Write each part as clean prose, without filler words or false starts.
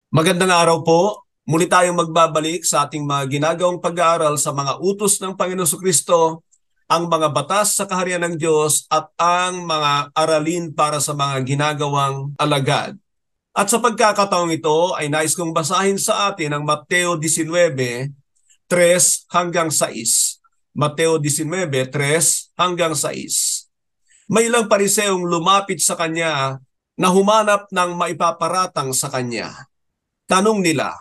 Magandang araw po. Muli tayong magbabalik sa ating mga ginagawang pag-aaral sa mga utos ng Panginoon Kristo, ang mga batas sa kaharian ng Diyos at ang mga aralin para sa mga ginagawang alagad. At sa pagkakataong ito ay nais kong basahin sa atin ang Mateo 19:3 hanggang 6. Mateo 19:3 hanggang 6. May ilang pariseong lumapit sa kanya na humanap ng maipaparatang sa kanya. Tanong nila,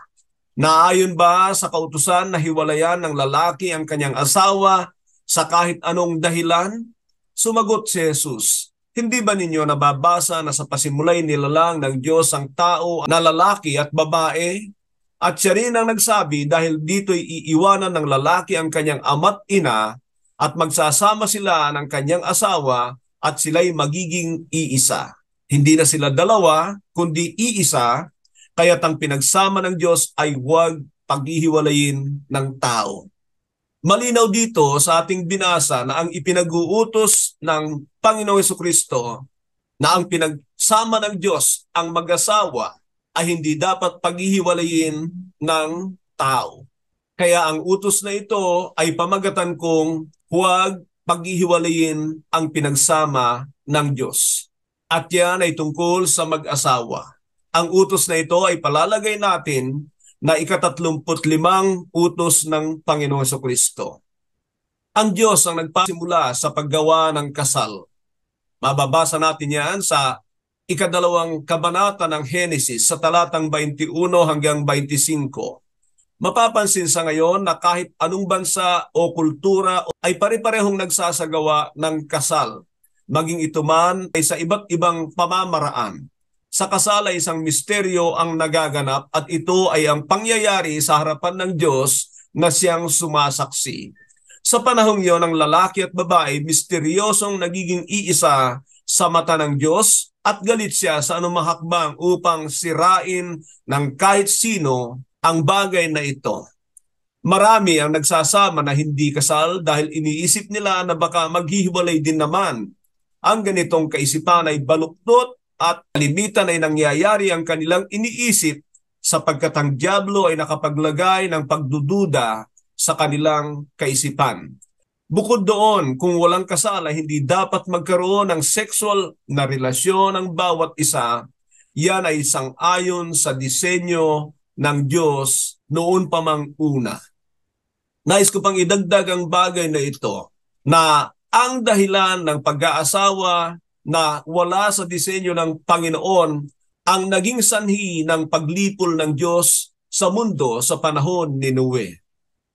naayon ba sa kautusan na hiwalayan ng lalaki ang kanyang asawa sa kahit anong dahilan? Sumagot si Jesus, hindi ba ninyo nababasa na sa pasimulay nilalang ng Diyos ang tao na lalaki at babae? At siya rin ang nagsabi dahil dito'y iiwanan ng lalaki ang kanyang ama't ina at magsasama sila ng kanyang asawa at sila'y magiging iisa. Hindi na sila dalawa, kundi iisa. Kaya't ang pinagsama ng Diyos ay huwag paghihiwalayin ng tao. Malinaw dito sa ating binasa na ang ipinag-uutos ng Panginoong Jesucristo na ang pinagsama ng Diyos ang mag-asawa ay hindi dapat paghihiwalayin ng tao. Kaya ang utos na ito ay pamagatan kong huwag paghihiwalayin ang pinagsama ng Diyos. At yan ay tungkol sa mag-asawa. Ang utos na ito ay palalagay natin na ika-35 utos ng Panginoong Jesucristo. Ang Diyos ang nagpasimula sa paggawa ng kasal. Mababasa natin yan sa ika-2 kabanata ng Henesis sa talatang 21 hanggang 25. Mapapansin sa ngayon na kahit anong bansa o kultura ay pare-parehong nagsasagawa ng kasal. Maging ito man ay sa iba't ibang pamamaraan. Sa kasal ay isang misteryo ang nagaganap at ito ay ang pangyayari sa harapan ng Diyos na siyang sumasaksi. Sa panahong iyon, ang lalaki at babae misteryosong nagiging iisa sa mata ng Diyos at galit siya sa anumang hakbang upang sirain ng kahit sino ang bagay na ito. Marami ang nagsasama na hindi kasal dahil iniisip nila na baka maghihiwalay din naman. Ang ganitong kaisipan ay baluktot at kalimitan ay nangyayari ang kanilang iniisip sapagkat ang dyablo ay nakapaglagay ng pagdududa sa kanilang kaisipan. Bukod doon, kung walang kasal ay hindi dapat magkaroon ng sexual na relasyon ang bawat isa. Yan ay sang-ayon sa disenyo ng Diyos noon pa mang una. Nais ko pang idagdag ang bagay na ito na ang dahilan ng pag-aasawa na wala sa disenyo ng Panginoon ang naging sanhi ng paglipol ng Diyos sa mundo sa panahon ni Noe.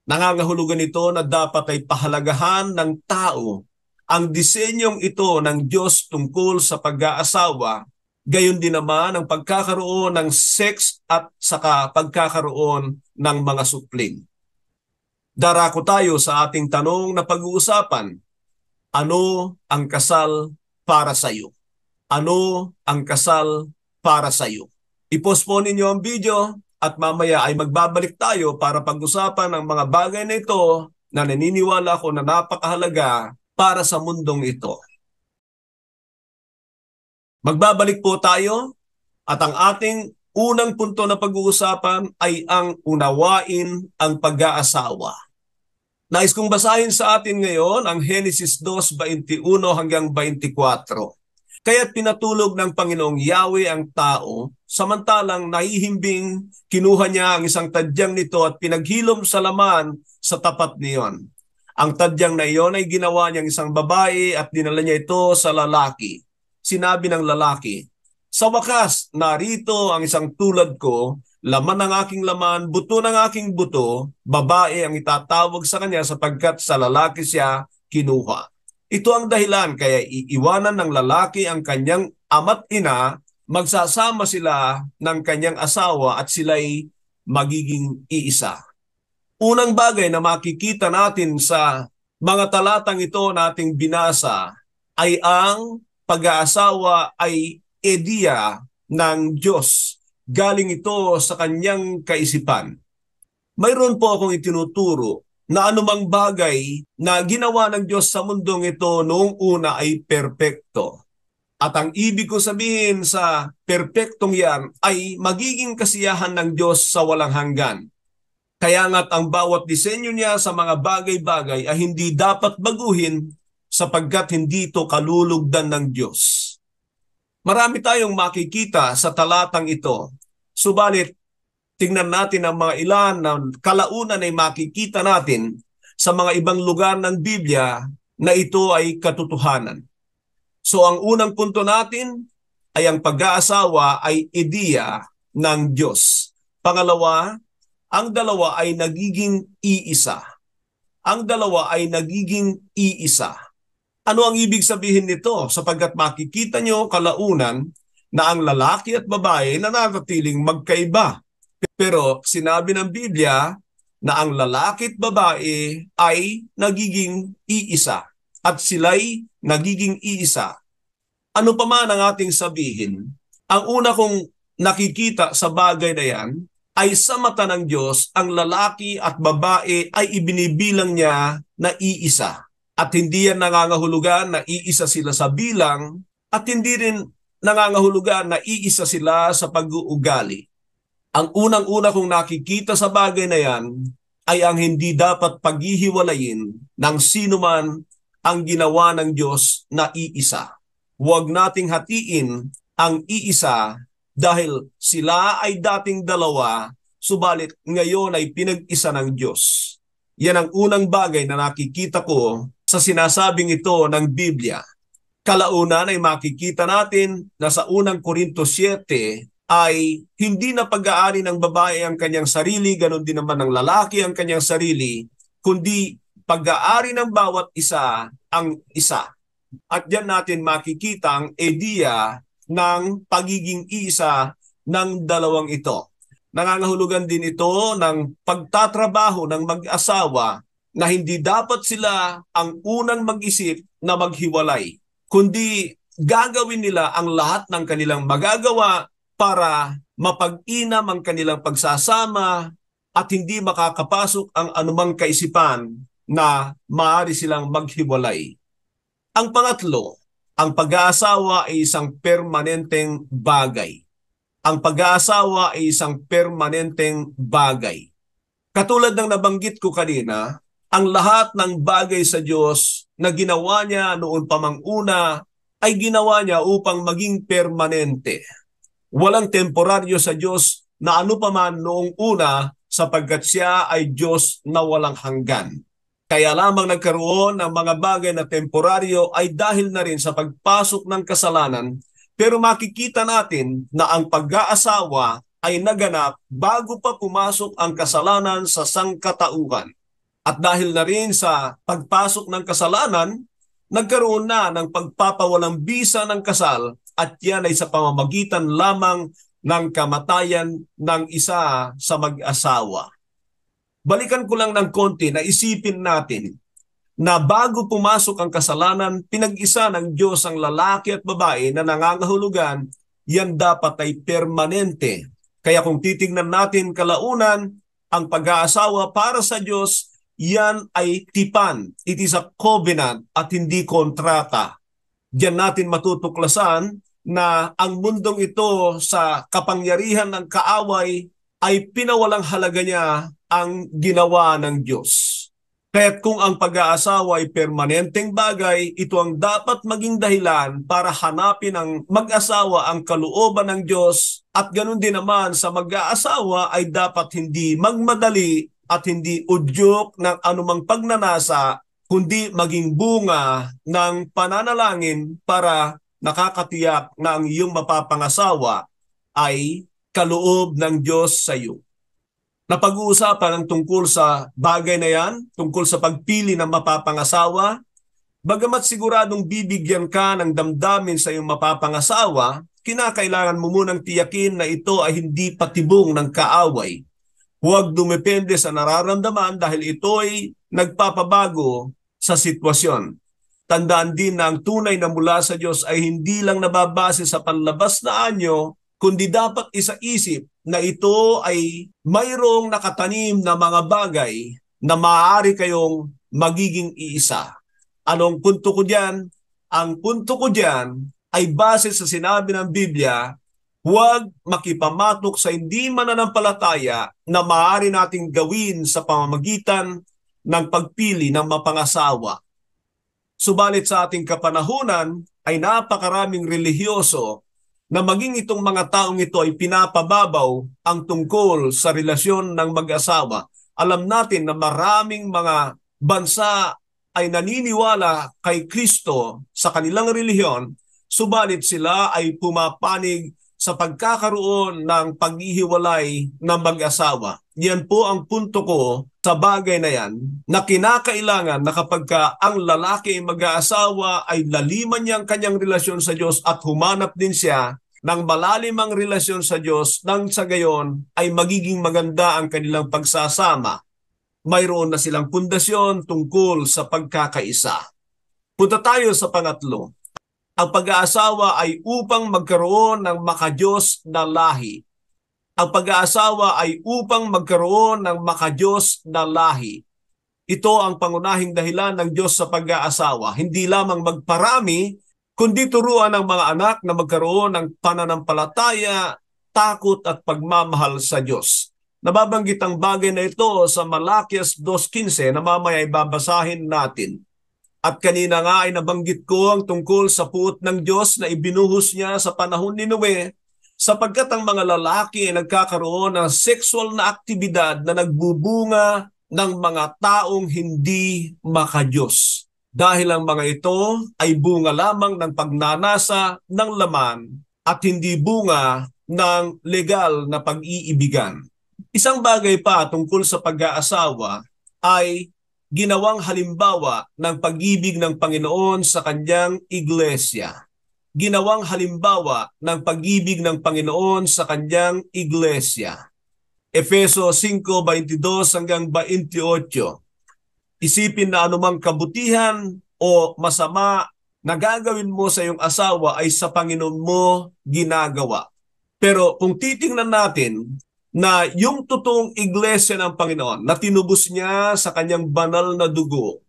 Nangangahulugan ito na dapat ay pahalagahan ng tao ang disenyong ito ng Diyos tungkol sa pag-aasawa, gayon din naman ang pagkakaroon ng sex at saka pagkakaroon ng mga supling. Darako tayo sa ating tanong na pag-uusapan, ano ang kasal para sa iyo? Ano ang kasal para sa iyo? I-postpone ninyo ang video at mamaya ay magbabalik tayo para pag-usapan ang mga bagay na ito na naniniwala ko na napakahalaga para sa mundong ito. Magbabalik po tayo at ang ating unang punto na pag-uusapan ay ang unawain ang pag-aasawa. Nais kong basahin sa atin ngayon ang Henesis 2:21 hanggang 24. Kaya't pinatulog ng Panginoong Yahweh ang tao, samantalang nahihimbing kinuha niya ang isang tadyang nito at pinaghilom sa laman sa tapat niyon. Ang tadyang na iyon ay ginawa niyang isang babae at dinala niya ito sa lalaki. Sinabi ng lalaki, sa wakas, narito ang isang tulad ko, laman ng aking laman, buto ng aking buto, babae ang itatawag sa kanya sapagkat sa lalaki siya kinuha. Ito ang dahilan kaya iiwanan ng lalaki ang kanyang ama't ina, magsasama sila ng kanyang asawa at sila'y magiging iisa. Unang bagay na makikita natin sa mga talatang ito nating binasa ay ang pag-aasawa ay ideya ng Diyos. Galing ito sa kanyang kaisipan. Mayroon po akong itinuturo na anumang bagay na ginawa ng Diyos sa mundong ito noong una ay perpekto. At ang ibig ko sabihin sa perpektong yan ay magiging kasiyahan ng Diyos sa walang hanggan. Kaya nga't ang bawat disenyo niya sa mga bagay-bagay ay hindi dapat baguhin sapagkat hindi ito kalulugdan ng Diyos. Marami tayong makikita sa talatang ito. Subalit, tingnan natin ang mga ilan na kalaunan ay makikita natin sa mga ibang lugar ng Biblia na ito ay katotohanan. So ang unang punto natin ay ang pag-aasawa ay ideya ng Diyos. Pangalawa, ang dalawa ay nagiging iisa. Ang dalawa ay nagiging iisa. Ano ang ibig sabihin nito? Sapagkat makikita nyo kalaunan na ang lalaki at babae nananatiling magkaiba. Pero sinabi ng Biblia na ang lalaki at babae ay nagiging iisa at sila'y nagiging iisa. Ano pa man ang ating sabihin, ang una kong nakikita sa bagay na yan ay sa mata ng Diyos, ang lalaki at babae ay ibinibilang niya na iisa. At hindi yan nangangahulugan na iisa sila sa bilang at hindi rin nangangahulugan na iisa sila sa pag-uugali. Ang unang-una kong nakikita sa bagay na yan ay ang hindi dapat paghihiwalayin ng sino man ang ginawa ng Diyos na iisa. Huwag nating hatiin ang iisa dahil sila ay dating dalawa, subalit ngayon ay pinag-isa ng Diyos. Yan ang unang bagay na nakikita ko sa sinasabing ito ng Biblia. Kalaunan ay makikita natin na sa unang Korinto 7 ay hindi na pag-aari ng babae ang kanyang sarili, ganon din naman ng lalaki ang kanyang sarili, kundi pag-aari ng bawat isa ang isa. At diyan natin makikita ang ideya ng pagiging isa ng dalawang ito. Nangangahulugan din ito ng pagtatrabaho ng mag-asawa na hindi dapat sila ang unang mag-isip na maghiwalay, kundi gagawin nila ang lahat ng kanilang magagawa para mapag-inam ang kanilang pagsasama at hindi makakapasok ang anumang kaisipan na maaari silang maghiwalay. Ang pangatlo, ang pag-aasawa ay isang permanenteng bagay. Ang pag-aasawa ay isang permanenteng bagay. Katulad ng nabanggit ko kanina, ang lahat ng bagay sa Diyos na ginawa niya noon pa mang una ay ginawa niya upang maging permanente. Walang temporaryo sa Diyos na ano pa man noong una sapagkat siya ay Diyos na walang hanggan. Kaya lamang nagkaroon ng mga bagay na temporaryo ay dahil na rin sa pagpasok ng kasalanan, pero makikita natin na ang pag-aasawa ay naganap bago pa pumasok ang kasalanan sa sangkatauhan. At dahil na rin sa pagpasok ng kasalanan, nagkaroon na ng pagpapawalang bisa ng kasal at yan ay sa pamamagitan lamang ng kamatayan ng isa sa mag-asawa. Balikan ko lang ng konti na isipin natin na bago pumasok ang kasalanan, pinag-isa ng Diyos ang lalaki at babae na nangangahulugan, yan dapat ay permanente. Kaya kung titignan natin kalaunan, ang pag-aasawa para sa Diyos, yan ay tipan. It is a covenant at hindi kontrata. Diyan natin matutuklasan na ang mundong ito sa kapangyarihan ng kaaway ay pinawalang halaga niya ang ginawa ng Diyos. Kaya't kung ang pag-aasawa ay permanenteng bagay, ito ang dapat maging dahilan para hanapin ng mag-asawa ang kalooban ng Diyos at ganun din naman sa mag-aasawa ay dapat hindi magmadali at hindi udyok ng anumang pagnanasa kundi maging bunga ng pananalangin para nakakatiyak na ang iyong mapapangasawa ay kaloob ng Diyos sa iyo. Napag-uusapan ang tungkol sa bagay na yan, tungkol sa pagpili ng mapapangasawa. Bagamat siguradong bibigyan ka ng damdamin sa iyong mapapangasawa, kinakailangan mo munang tiyakin na ito ay hindi patibong ng kaaway. Huwag dumepende sa nararamdaman dahil ito ay nagpapabago sa sitwasyon. Tandaan din na ang tunay na mula sa Diyos ay hindi lang nababase sa panlabas na anyo, kundi dapat isaisip na ito ay mayroong nakatanim na mga bagay na maaari kayong magiging iisa. Anong punto ko diyan? Ang punto ko diyan ay base sa sinabi ng Biblia, huwag makipamatok sa hindi mananampalataya na maaari nating gawin sa pamamagitan ng pagpili ng mapangasawa. Subalit sa ating kapanahunan ay napakaraming relihiyoso na maging itong mga taong ito ay pinapababaw ang tungkol sa relasyon ng mag-asawa. Alam natin na maraming mga bansa ay naniniwala kay Kristo sa kanilang relihiyon, subalit sila ay pumapanig sa pagkakaroon ng paghihiwalay ng mag-asawa. Yan po ang punto ko sa bagay na yan, na kinakailangan na kapag ang lalaki ay mag-aasawa ay laliman niya ang kanyang relasyon sa Diyos at humanap din siya ng malalimang relasyon sa Diyos, nang sa gayon ay magiging maganda ang kanilang pagsasama. Mayroon na silang pundasyon tungkol sa pagkakaisa. Punta tayo sa pangatlo. Ang pag-aasawa ay upang magkaroon ng makadiyos na lahi. Ang pag-aasawa ay upang magkaroon ng makadiyos na lahi. Ito ang pangunahing dahilan ng Diyos sa pag-aasawa. Hindi lamang magparami, kundi turuan ng mga anak na magkaroon ng pananampalataya, takot at pagmamahal sa Diyos. Nababanggit ang bagay na ito sa Malakias 2:15 na mamaya ay babasahin natin. At kanina nga ay nabanggit ko ang tungkol sa puot ng Diyos na ibinuhos niya sa panahon ni Noe, sapagkat ang mga lalaki ay nagkakaroon ng sexual na aktibidad na nagbubunga ng mga taong hindi makadiyos. Dahil ang mga ito ay bunga lamang ng pagnanasa ng laman at hindi bunga ng legal na pag-iibigan. Isang bagay pa tungkol sa pag-aasawa ay ginawang halimbawa ng pag-ibig ng Panginoon sa kanyang iglesia. Ginawang halimbawa ng pag-ibig ng Panginoon sa kanyang iglesia. Efeso 5:22 hanggang 28. Isipin na anumang kabutihan o masama na gagawin mo sa iyong asawa ay sa Panginoon mo ginagawa. Pero kung titingnan natin na yung totoong iglesia ng Panginoon na tinubos niya sa kanyang banal na dugo,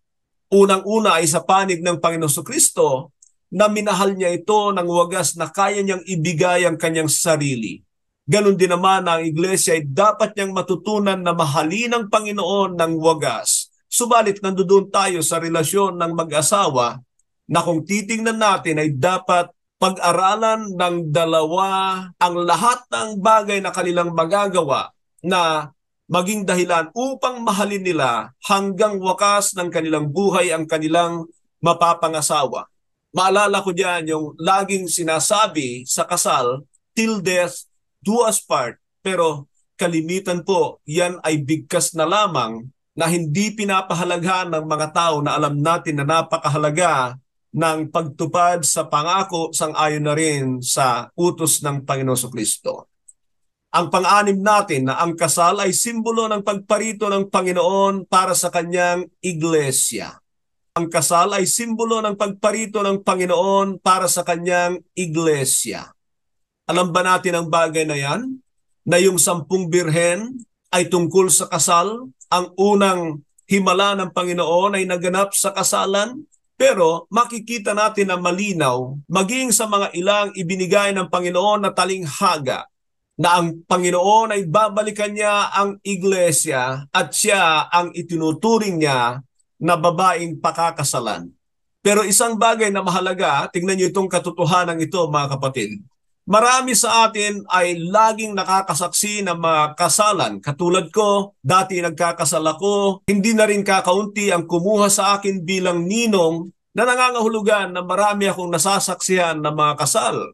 unang-una ay sa panig ng Panginoon Kristo na minahal niya ito ng wagas na kaya niyang ibigay ang kanyang sarili. Ganon din naman ang iglesia ay dapat niyang matutunan na mahalin ang Panginoon ng wagas. Subalit nandoon tayo sa relasyon ng mag-asawa na kung titingnan natin ay dapat pag-aralan ng dalawa ang lahat ng bagay na kanilang magagawa na maging dahilan upang mahalin nila hanggang wakas ng kanilang buhay ang kanilang mapapangasawa. Maalala ko diyan yung laging sinasabi sa kasal, till death do us part. Pero kalimitan po, yan ay bigkas na lamang na hindi pinapahalagahan ng mga tao na alam natin na napakahalaga ng pagtupad sa pangako sang-ayon na rin sa utos ng Panginoon Kristo. Ang pang-anim natin na ang kasal ay simbolo ng pagparito ng Panginoon para sa kanyang iglesia. Ang kasal ay simbolo ng pagparito ng Panginoon para sa kanyang iglesia. Alam ba natin ang bagay na yan? Na yung 10 birhen ay tungkol sa kasal. Ang unang himala ng Panginoon ay naganap sa kasalan. Pero makikita natin na malinaw, maging sa mga ilang ibinigay ng Panginoon na talinghaga, na ang Panginoon ay babalikan niya ang iglesia at siya ang itinuturing niya na babaeng pakakasalan. Pero isang bagay na mahalaga, tingnan niyo itong katotohanan ito mga kapatid. Marami sa atin ay laging nakakasaksi ng mga kasalan. Katulad ko, dati nagkakasal ako, hindi na rin kakaunti ang kumuha sa akin bilang ninong na nangangahulugan na marami akong nasasaksihan ng mga kasal.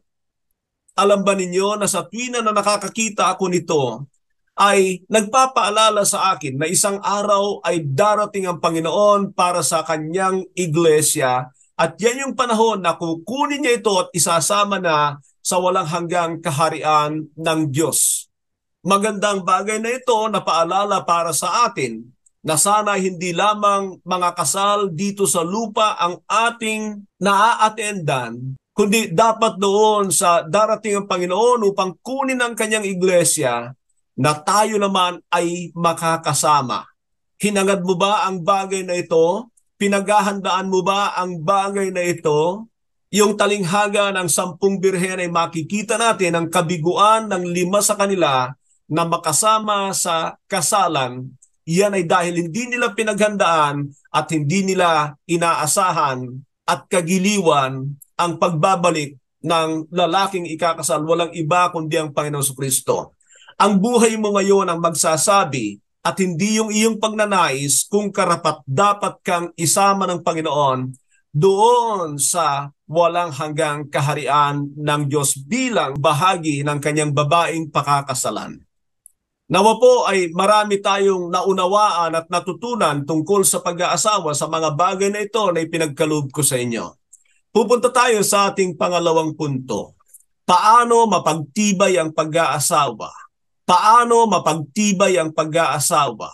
Alam ba ninyo na sa tuwina na nakakakita ako nito, ay nagpapaalala sa akin na isang araw ay darating ang Panginoon para sa kanyang iglesia at yan yung panahon na kukunin niya ito at isasama na sa walang hanggang kaharian ng Diyos. Magandang bagay na ito na paalala para sa atin na sana hindi lamang mga kasal dito sa lupa ang ating naa-attendan, kundi dapat doon sa darating ang Panginoon upang kunin ang kanyang iglesia na tayo naman ay makakasama. Hinangad mo ba ang bagay na ito? Pinaghahandaan mo ba ang bagay na ito? Yung talinghaga ng 10 birhen ay makikita natin ang kabiguan ng 5 sa kanila na makasama sa kasalan. Yan ay dahil hindi nila pinaghandaan at hindi nila inaasahan at kagiliwan ang pagbabalik ng lalaking ikakasal. Walang iba kundi ang Panginoon Kristo. Ang buhay mo ngayon ang magsasabi at hindi yung iyong pagnanais kung karapat-dapat kang isama ng Panginoon doon sa walang hanggang kaharian ng Diyos bilang bahagi ng kanyang babaeng pakakasalan. Nawa po ay marami tayong naunawaan at natutunan tungkol sa pag-aasawa sa mga bagay na ito na ipinagkaloob ko sa inyo. Pupunta tayo sa ating pangalawang punto. Paano mapagtibay ang pag-aasawa? Paano mapagtibay ang pag-aasawa?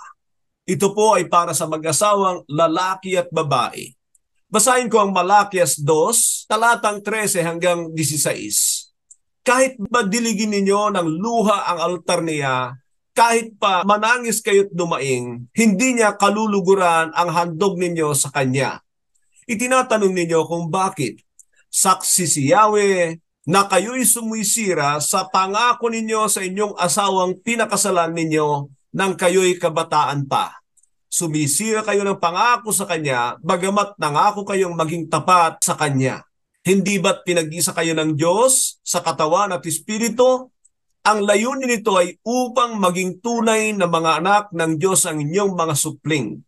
Ito po ay para sa mag-asawang lalaki at babae. Basahin ko ang Malakias 2, talatang 13 hanggang 16. Kahit ba diligin ninyo ng luha ang altar niya, kahit pa manangis kayo't dumaing, hindi niya kaluluguran ang handog ninyo sa kanya. Itinatanong ninyo kung bakit. Saksi si Yahweh na kayo'y sumisira sa pangako ninyo sa inyong asawang pinakasalan ninyo nang kayo'y kabataan pa. Sumisira kayo ng pangako sa kanya, bagamat nangako kayong maging tapat sa kanya. Hindi ba't pinag-isa kayo ng Diyos sa katawan at espiritu? Ang layunin nito ay upang maging tunay na mga anak ng Diyos ang inyong mga supling.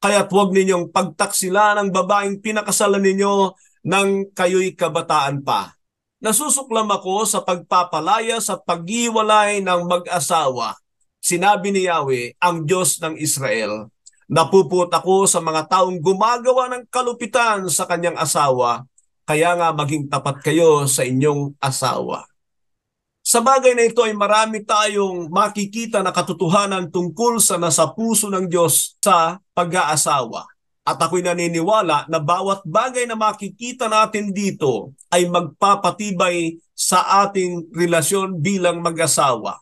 Kaya't huwag ninyong pagtaksila ng babaeng pinakasalan ninyo nang kayo'y kabataan pa. Nasusuklam ako sa pagpapalaya sa pag-iwalay ng mag-asawa. Sinabi ni Yahweh, ang Diyos ng Israel. Napuput ako sa mga taong gumagawa ng kalupitan sa kanyang asawa, kaya nga maging tapat kayo sa inyong asawa. Sa bagay na ito ay marami tayong makikita na katotohanan tungkol sa nasa puso ng Diyos sa pag-aasawa. At ako'y naniniwala na bawat bagay na makikita natin dito ay magpapatibay sa ating relasyon bilang mag-asawa.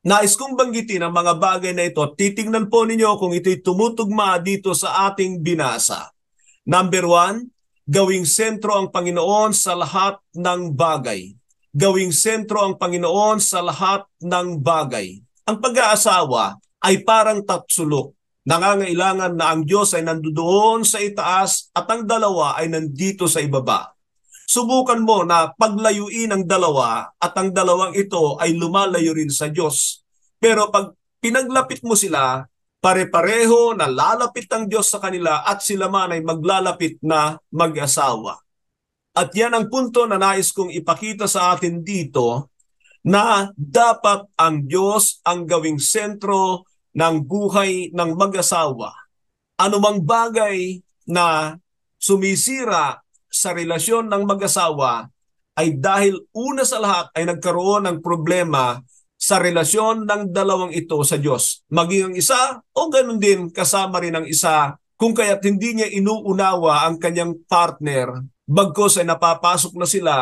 Nais kong banggitin ang mga bagay na ito. Titingnan po ninyo kung ito'y tumutugma dito sa ating binasa. Number 1, gawing sentro ang Panginoon sa lahat ng bagay. Gawing sentro ang Panginoon sa lahat ng bagay. Ang pag-aasawa ay parang tatsulok. Nangangailangan na ang Diyos ay nandoon sa itaas at ang dalawa ay nandito sa ibaba. Subukan mo na paglayuin ang dalawa at ang dalawang ito ay lumalayo rin sa Diyos. Pero pag pinaglapit mo sila, pare-pareho na lalapit ang Diyos sa kanila at sila man ay maglalapit na mag-asawa. At yan ang punto na nais kong ipakita sa atin dito na dapat ang Diyos ang gawing sentro ng buhay ng mag-asawa. Anumang bagay na sumisira sa relasyon ng mag-asawa ay dahil una sa lahat ay nagkaroon ng problema sa relasyon ng dalawang ito sa Diyos. Maging ang isa o ganun din kasama rin ang isa kung kaya't hindi niya inuunawa ang kanyang partner bagkos ay napapasok na sila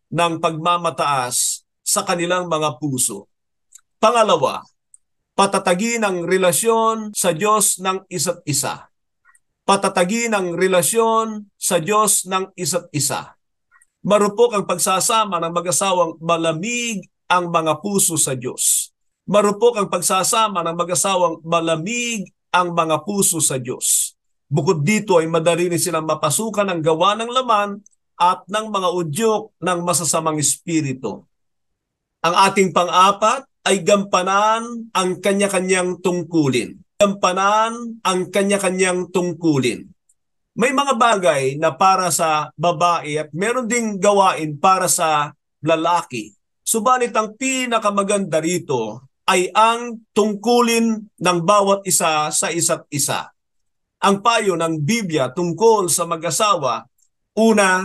ng pagmamataas sa kanilang mga puso. Pangalawa, patatagin ang relasyon sa Diyos ng isa't isa. Patatagin ang relasyon sa Diyos ng isa't isa. Marupok ang pagsasama ng mag-asawang malamig ang mga puso sa Diyos. Marupok ang pagsasama ng mag-asawang malamig ang mga puso sa Diyos. Bukod dito ay madali rin silang mapasukan ng gawa ng laman at ng mga udyok ng masasamang espiritu. Ang ating pang-apat ay gampanan ang kanya-kanyang tungkulin. Gampanan ang kanya-kanyang tungkulin. May mga bagay na para sa babae at meron ding gawain para sa lalaki. Subalit ang pinakamaganda rito ay ang tungkulin ng bawat isa sa isa't isa. Ang payo ng Biblia tungkol sa mag-asawa, una,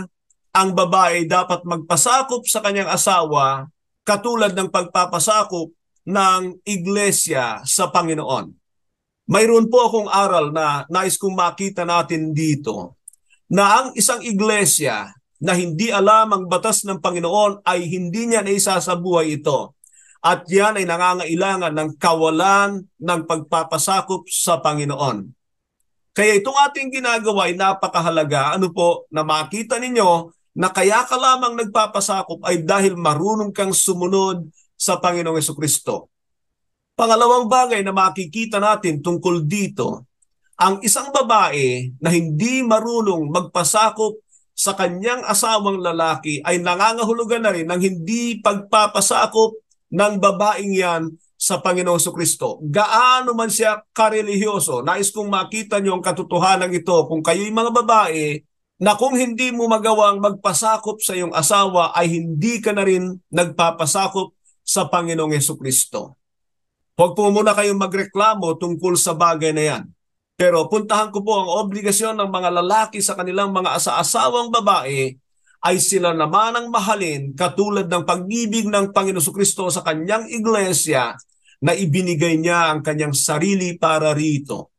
ang babae dapat magpasakop sa kanyang asawa katulad ng pagpapasakop ng iglesia sa Panginoon. Mayroon po akong aral na nais kong makita natin dito na ang isang iglesia na hindi alam ang batas ng Panginoon ay hindi niya naisasabuhay ito. At yan ay nangangailangan ng kawalan ng pagpapasakop sa Panginoon. Kaya itong ating ginagawa ay napakahalaga. Ano po na makita ninyo na kaya ka lamang nagpapasakop ay dahil marunong kang sumunod sa Panginoong Hesukristo. Pangalawang bagay na makikita natin tungkol dito, ang isang babae na hindi marunong magpasakop sa kanyang asawang lalaki ay nangangahulugan na rin ng hindi pagpapasakop ng babaeng yan sa Panginoong Hesukristo. Gaano man siya karelihiyoso, nais kong makita niyo ang katotohanan ito kung kayo'y mga babae na kung hindi mo magawang magpasakop sa iyong asawa ay hindi ka na rin nagpapasakop sa Panginoong Hesukristo. Huwag po muna kayong magreklamo tungkol sa bagay na yan. Pero puntahan ko po ang obligasyon ng mga lalaki sa kanilang mga asa-asawang babae ay sila naman ang mahalin katulad ng pag-ibig ng Panginoon Hesukristo sa kanyang iglesia na ibinigay niya ang kanyang sarili para rito.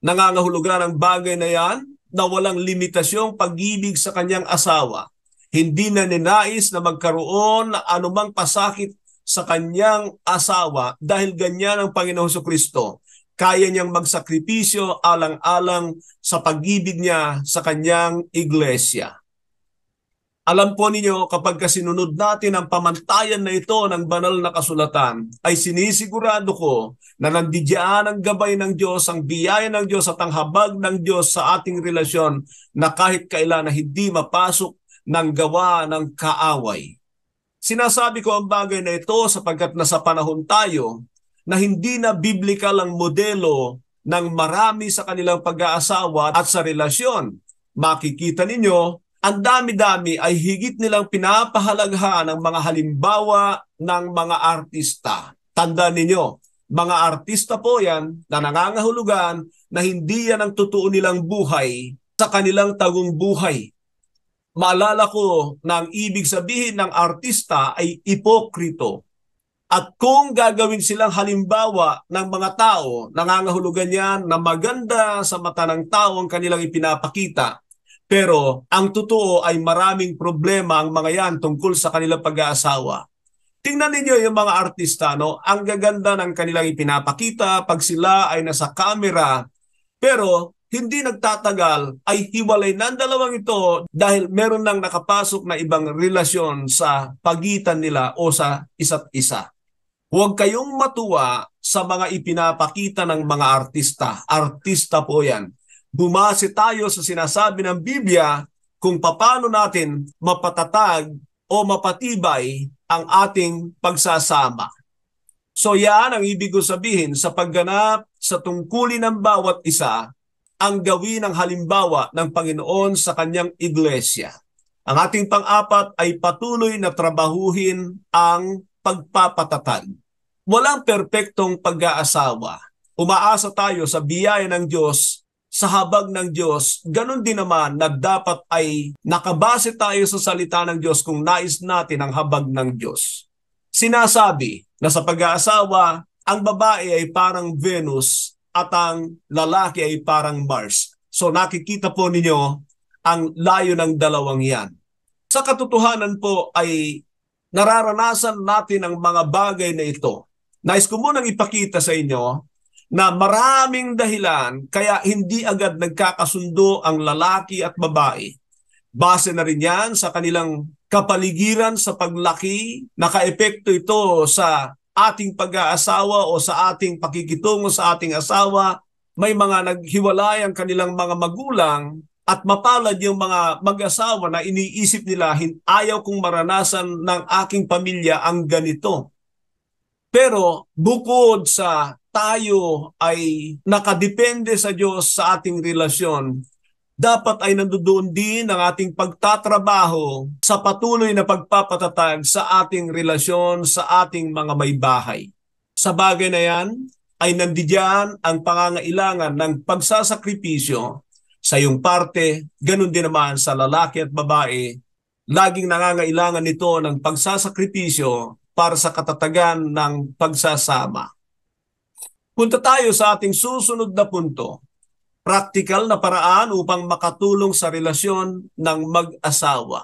Nangangahulugan ang bagay na yan na walang limitasyong pag-ibig sa kanyang asawa. Hindi na ninais na magkaroon ng anumang pasakit sa kanyang asawa dahil ganyan ang Panginoon Hesukristo. Kaya niyang magsakripisyo alang-alang sa pag-ibig niya sa kanyang iglesia. Alam po ninyo, kapag kasinunod natin ang pamantayan na ito ng banal na kasulatan, ay sinisigurado ko na nandiyan ang gabay ng Diyos, ang biyaya ng Diyos at ang habag ng Diyos sa ating relasyon na kahit kailan na hindi mapasok ng gawa ng kaaway. Sinasabi ko ang bagay na ito sapagkat nasa panahon tayo na hindi na biblical ang modelo ng marami sa kanilang pag-aasawa at sa relasyon. Makikita ninyo, ang dami-dami ay higit nilang pinapahalagahan ang mga halimbawa ng mga artista. Tandaan ninyo, mga artista po yan na nangangahulugan na hindi yan ang totoo nilang buhay sa kanilang tagong buhay. Maalala ko na ang ibig sabihin ng artista ay ipokrito. At kung gagawin silang halimbawa ng mga tao, nangangahulugan yan na maganda sa mata ng tao ang kanilang ipinapakita. Pero ang totoo ay maraming problema ang mga yan tungkol sa kanilang pag-aasawa. Tingnan ninyo yung mga artista, no? Ang gaganda ng kanilang ipinapakita pag sila ay nasa camera. Pero hindi nagtatagal ay hiwalay na ang dalawang ito dahil meron nang nakapasok na ibang relasyon sa pagitan nila o sa isa't isa. Huwag kayong matuwa sa mga ipinapakita ng mga artista. Artista po yan. Bumase tayo sa sinasabi ng Biblia kung paano natin mapatatag o mapatibay ang ating pagsasama. So yan ang ibig ko sabihin sa pagganap sa tungkulin ng bawat isa ang gawin ng halimbawa ng Panginoon sa kanyang iglesia. Ang ating pang-apat ay patuloy na trabahuhin ang pagpapatatag. Walang perpektong pag-aasawa. Umaasa tayo sa biyaya ng Diyos, sa habag ng Diyos. Ganon din naman na dapat ay nakabase tayo sa salita ng Diyos kung nais natin ang habag ng Diyos. Sinasabi na sa pag-aasawa, ang babae ay parang Venus at ang lalaki ay parang Mars. So nakikita po ninyo ang layo ng dalawang yan. Sa katotohanan po ay nararanasan natin ang mga bagay na ito. Nais ko munang ipakita sa inyo na maraming dahilan kaya hindi agad nagkakasundo ang lalaki at babae. Base na rin yan sa kanilang kapaligiran sa paglaki, nakaepekto ito sa ating pag-aasawa o sa ating pakikitungo sa ating asawa. May mga naghiwalay ang kanilang mga magulang at mapalad yung mga mag-asawa na iniisip nila, ayaw kong maranasan ng aking pamilya ang ganito. Pero bukod sa tayo ay nakadepende sa Diyos sa ating relasyon, dapat ay nandoon din ang ating pagtatrabaho sa patuloy na pagpapatatag sa ating relasyon sa ating mga may bahay. Sa bagay na yan ay nandiyan ang pangangailangan ng pagsasakripisyo sa iyong parte, ganun din naman sa lalaki at babae. Laging nangangailangan nito ng pagsasakripisyo para sa katatagan ng pagsasama. Punta tayo sa ating susunod na punto. Praktikal na paraan upang makatulong sa relasyon ng mag-asawa.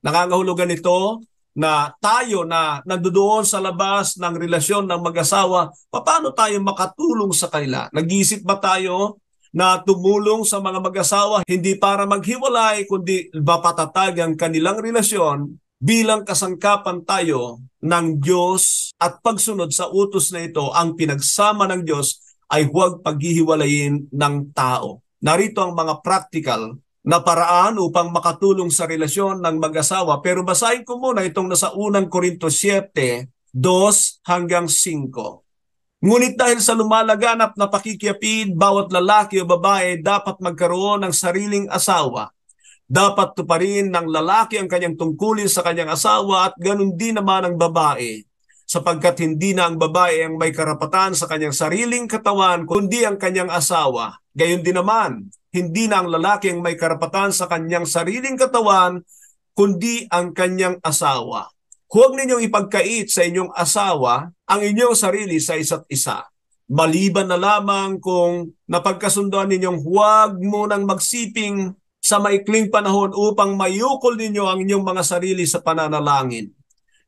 Nangangahulugan ito na tayo na nandoon sa labas ng relasyon ng mag-asawa, paano tayo makatulong sa kanila? Nag-iisip ba tayo na tumulong sa mga mag-asawa hindi para maghiwalay kundi mapatatag ang kanilang relasyon bilang kasangkapan tayo ng Diyos at pagsunod sa utos na ito. Ang pinagsama ng Diyos ay huwag paghihiwalayin ng tao. Narito ang mga practical na paraan upang makatulong sa relasyon ng mag-asawa. Pero basahin ko muna itong nasa unang Korintos 7, 2 hanggang 5. Ngunit dahil sa lumalaganap na pakikiapid, bawat lalaki o babae dapat magkaroon ng sariling asawa. Dapat tuparin ng lalaki ang kanyang tungkulin sa kanyang asawa at ganun din naman ang babae. Sapagkat hindi na ang babae ang may karapatan sa kanyang sariling katawan, kundi ang kanyang asawa. Gayon din naman, hindi na ang lalaki ang may karapatan sa kanyang sariling katawan, kundi ang kanyang asawa. Huwag ninyong ipagkait sa inyong asawa ang inyong sarili sa isa't isa. Maliban na lamang kung napagkasundoan ninyong huwag munang magsiping sa maikling panahon upang mayukol ninyo ang inyong mga sarili sa pananalangin.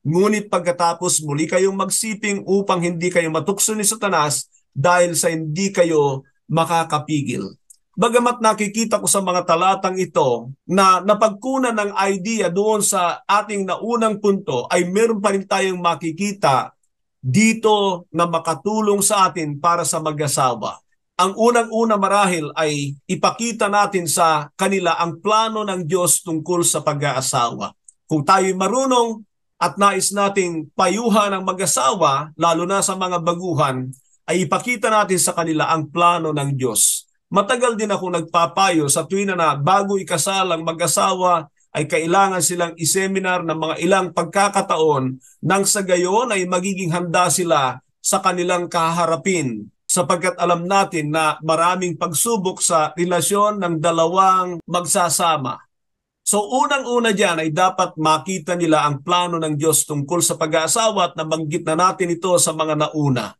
Ngunit pagkatapos muli kayong magsiping upang hindi kayo matukso ni Satanas dahil sa hindi kayo makakapigil. Bagamat nakikita ko sa mga talatang ito na napagkunan ng idea doon sa ating naunang punto, ay meron pa rin tayong makikita dito na makatulong sa atin para sa mag-asawa. Ang unang-una marahil ay ipakita natin sa kanila ang plano ng Diyos tungkol sa pag-aasawa. Kung tayo'y marunong at nais nating payuhan ang mag-asawa, lalo na sa mga baguhan, ay ipakita natin sa kanila ang plano ng Diyos. Matagal din ako nagpapayo sa tuwina na bago ikasal ang mag-asawa ay kailangan silang iseminar ng mga ilang pagkakataon nang sa gayon ay magiging handa sila sa kanilang kaharapin, sapagkat alam natin na maraming pagsubok sa relasyon ng dalawang magsasama. So unang-una dyan ay dapat makita nila ang plano ng Diyos tungkol sa pag-aasawa at nabanggit na natin ito sa mga nauna.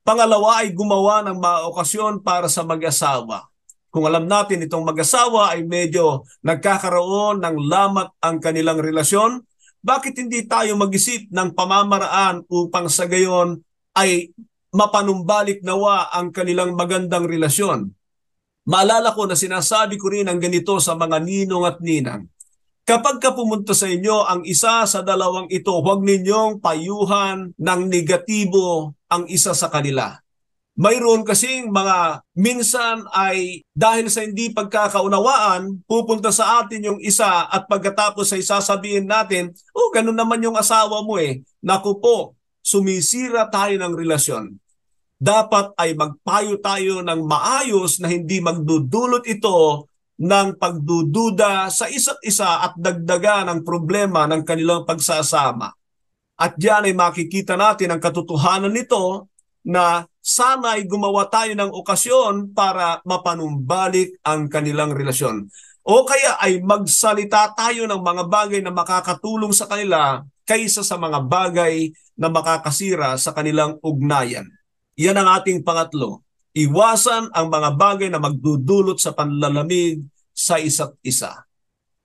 Pangalawa ay gumawa ng mga okasyon para sa mag-asawa. Kung alam natin itong mag-asawa ay medyo nagkakaroon ng lamat ang kanilang relasyon, bakit hindi tayo mag-isip ng pamamaraan upang sa gayon ay mapanumbalik nawa ang kanilang magandang relasyon? Maalala ko na sinasabi ko rin ang ganito sa mga ninong at ninang. Kapag pumunta sa inyo ang isa sa dalawang ito, huwag ninyong payuhan ng negatibo ang isa sa kanila. Mayroon kasing mga minsan ay dahil sa hindi pagkakaunawaan, pupunta sa atin yung isa at pagkatapos ay sasabihin natin, oh, ganun naman yung asawa mo eh. Naku po, sumisira tayo ng relasyon. Dapat ay magpayo tayo ng maayos na hindi magdudulot ito ng pagdududa sa isa't isa at dagdagan ang problema ng kanilang pagsasama. At diyan ay makikita natin ang katotohanan nito na sana ay gumawa tayo ng okasyon para mapanumbalik ang kanilang relasyon. O kaya ay magsalita tayo ng mga bagay na makakatulong sa kanila kaysa sa mga bagay na makakasira sa kanilang ugnayan. Yan ang ating pangatlo. Iwasan ang mga bagay na magdudulot sa panlalamig sa isa't isa.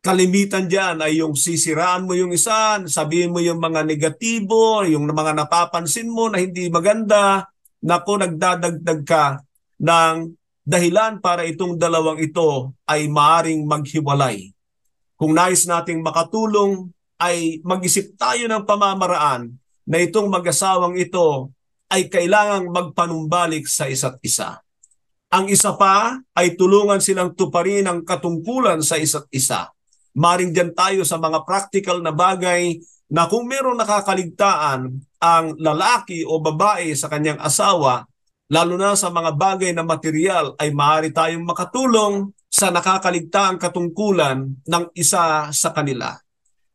Kalimitan dyan ay yung sisiraan mo yung isa, sabihin mo yung mga negatibo, yung mga napapansin mo na hindi maganda, naku, nagdadagdag ka ng dahilan para itong dalawang ito ay maaring maghiwalay. Kung nais nating makatulong, ay mag-isip tayo ng pamamaraan na itong mag-asawang ito ay kailangang magpanumbalik sa isa't isa. Ang isa pa ay tulungan silang tuparin ang katungkulan sa isa't isa. Maring diyan tayo sa mga practical na bagay na kung meron nakakaligtaan ang lalaki o babae sa kanyang asawa, lalo na sa mga bagay na material, ay maaari tayong makatulong sa nakakaligtaang katungkulan ng isa sa kanila.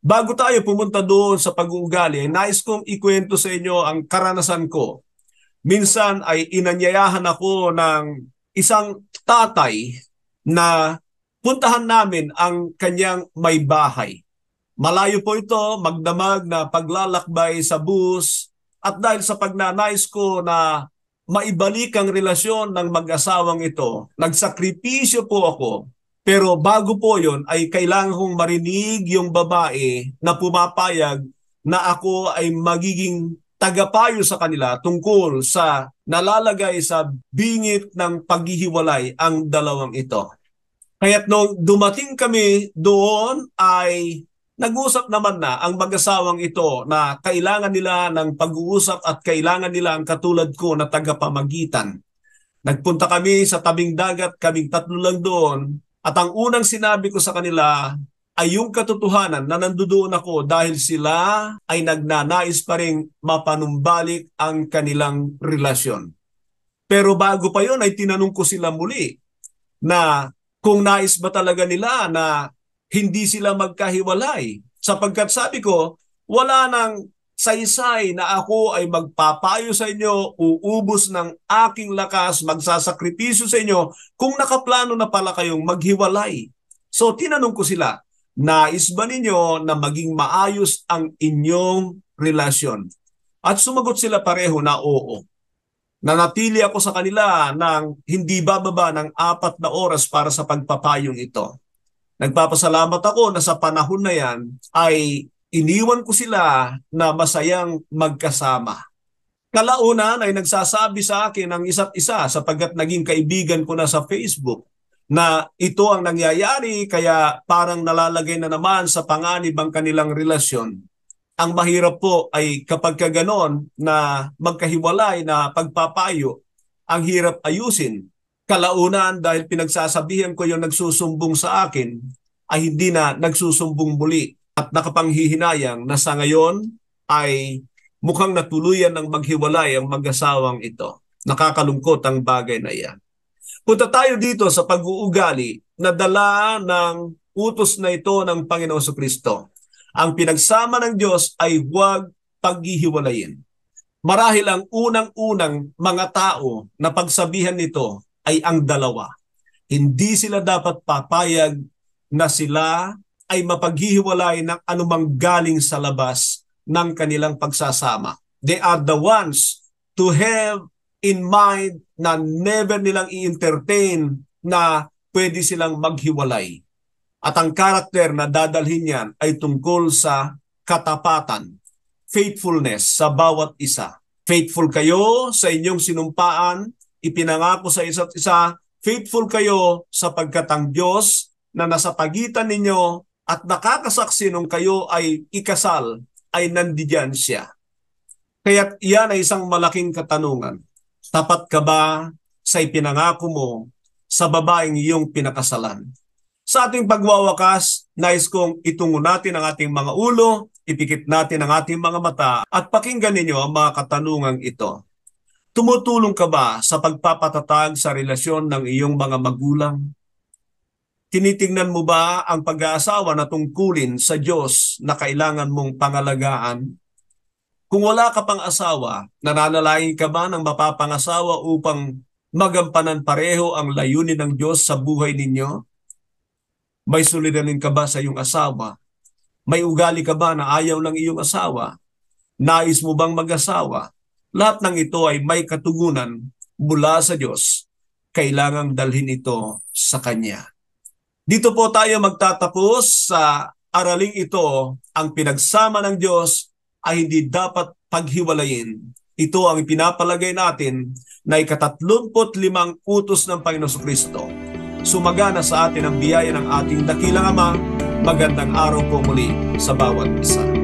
Bago tayo pumunta doon sa pag-uugali, nais kong ikwento sa inyo ang karanasan ko. Minsan ay inanyayahan ako ng isang tatay na puntahan namin ang kanyang may bahay. Malayo po ito, magdamag na paglalakbay sa bus, at dahil sa pagnanais ko na maibalik ang relasyon ng mag-asawang ito, nagsakripisyo po ako. Pero bago po yon ay kailangan kong marinig yung babae na pumapayag na ako ay magiging tagapayo sa kanila tungkol sa nalalagay sa bingit ng paghihiwalay ang dalawang ito. Kaya't nung dumating kami doon ay nag-usap naman na ang mag-asawang ito na kailangan nila ng pag-uusap at kailangan nila ang katulad ko na tagapamagitan. Nagpunta kami sa tabing dagat, kaming tatlo lang doon, at ang unang sinabi ko sa kanila ay yung katotohanan na nandoon ako dahil sila ay nagnanais pa rin mapanumbalik ang kanilang relasyon. Pero bago pa yon ay tinanong ko sila muli na kung nais ba talaga nila na hindi sila magkahiwalay. Sapagkat sabi ko, wala nang saysay na ako ay magpapayo sa inyo, uubos ng aking lakas, magsasakripisyo sa inyo kung nakaplano na pala kayong maghiwalay. So tinanong ko sila, nais ba ninyo na maging maayos ang inyong relasyon? At sumagot sila pareho na oo. Nanatili ako sa kanila ng hindi bababa ng 4 na oras para sa pagpapayong ito. Nagpapasalamat ako na sa panahon na yan ay iniwan ko sila na masayang magkasama. Kalaunan ay nagsasabi sa akin ng isa't isa sapagkat naging kaibigan ko na sa Facebook na ito ang nangyayari kaya parang nalalagay na naman sa panganib ang kanilang relasyon. Ang mahirap po ay kapag kaganon na magkahiwalay na pagpapayo, ang hirap ayusin. Kalaunan dahil pinagsasabihan ko yung nagsusumbong sa akin ay hindi na nagsusumbong muli at nakapanghihinayang na sa ngayon ay mukhang natuluyan ng maghiwalay ang mag-asawang ito. Nakakalungkot ang bagay na yan. Punta tayo dito sa pag-uugali na dala ng utos na ito ng Panginoon Jesucristo. Ang pinagsama ng Diyos ay huwag paghihiwalayin. Marahil ang unang-unang mga tao na pagsabihan nito ay ang dalawa. Hindi sila dapat papayag na sila ay mapaghihiwalay ng anumang galing sa labas ng kanilang pagsasama. They are the ones to have in mind na never nilang i-entertain na pwede silang maghiwalay. At ang karakter na dadalhin niyan ay tungkol sa katapatan, faithfulness sa bawat isa. Faithful kayo sa inyong sinumpaan, ipinangako sa isa't isa, faithful kayo sapagkat ang Diyos na nasa pagitan ninyo at nakakasaksi nung kayo ay ikasal ay nandiyan siya. Kaya't iyan ay isang malaking katanungan. Tapat ka ba sa ipinangako mo sa babaeng iyong pinakasalan? Sa ating pagwawakas, nais kong itungo natin ang ating mga ulo, ipikit natin ang ating mga mata at pakinggan ninyo ang mga katanungang ito. Tumutulong ka ba sa pagpapatatag sa relasyon ng iyong mga magulang? Tinitingnan mo ba ang pag-aasawa na tungkulin sa Diyos na kailangan mong pangalagaan? Kung wala ka pang asawa, nananalangin ka ba ng mapapangasawa upang magampanan pareho ang layunin ng Diyos sa buhay ninyo? May suliranin ka ba sa iyong asawa? May ugali ka ba na ayaw ng iyong asawa? Nais mo bang mag-asawa? Lahat ng ito ay may katugunan mula sa Diyos. Kailangang dalhin ito sa Kanya. Dito po tayo magtatapos sa araling ito. Ang pinagsama ng Diyos ay hindi dapat paghiwalayin. Ito ang pinapalagay natin na 35 utos ng Panginoon Jesucristo. Sumagana sa atin ang biyaya ng ating dakilang Ama. Magandang araw po muli sa bawat isa.